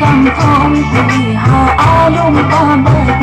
cầm phong thì hạ lung ta bạc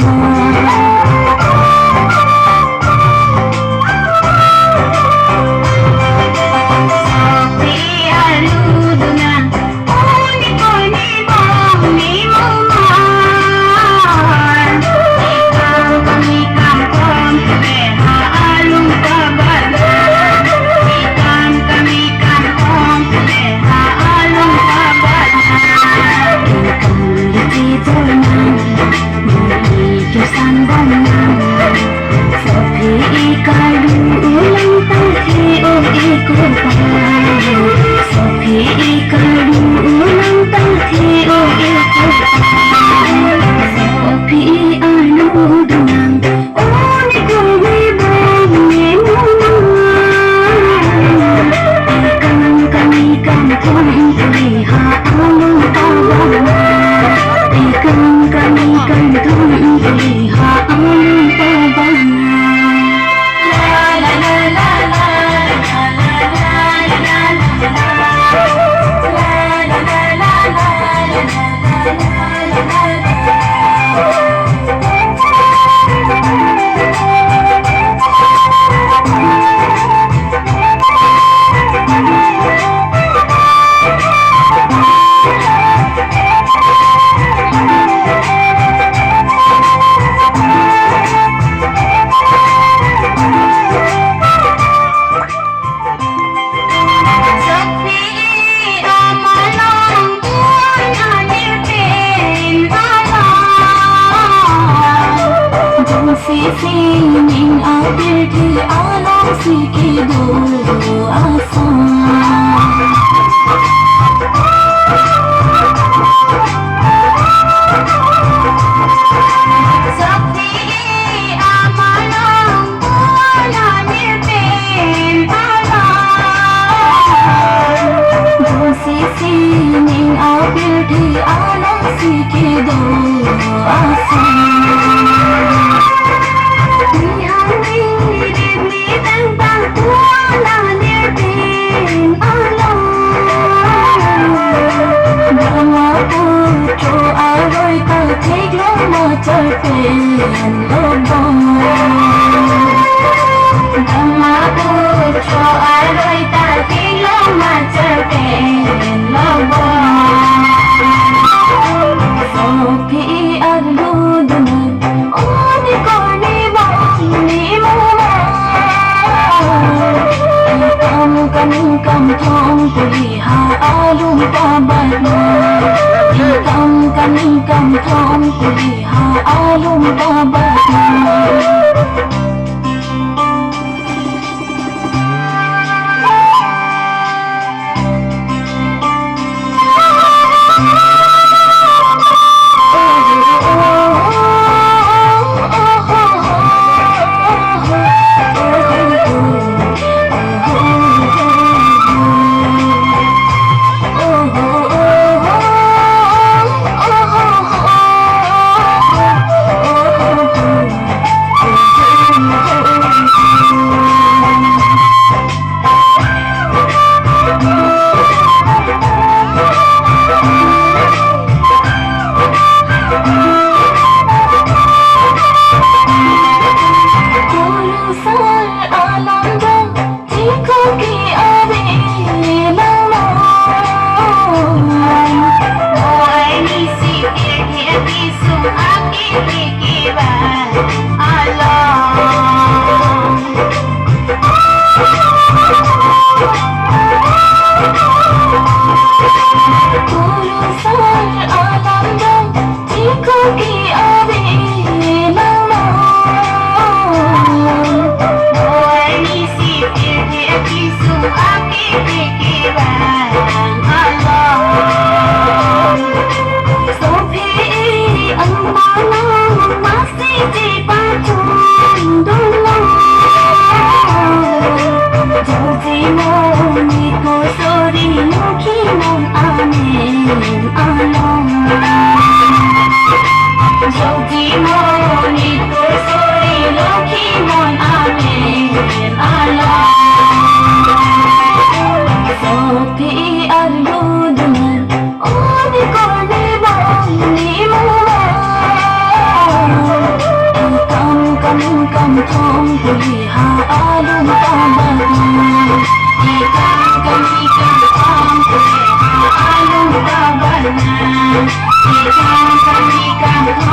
Singing out there till all of Siki do a song. Sakti amanang bulan nirpen alam. Josi singing out there till all of Siki do a song. Trở về lô bông Dhamma tu cho ai đôi ta khi lô mà trở về lô bông Sau khi ăn đu đừng Ô đi coi đi bông đi mô Cầm thông tùy hạ lung ta bạch cầm thông tùy hạ lung ta bạch প্রথম কুলিহা আলম কাবাগান ইকান কামিকা আম কুলিহা আলম কাবাগান ইকান কামিকা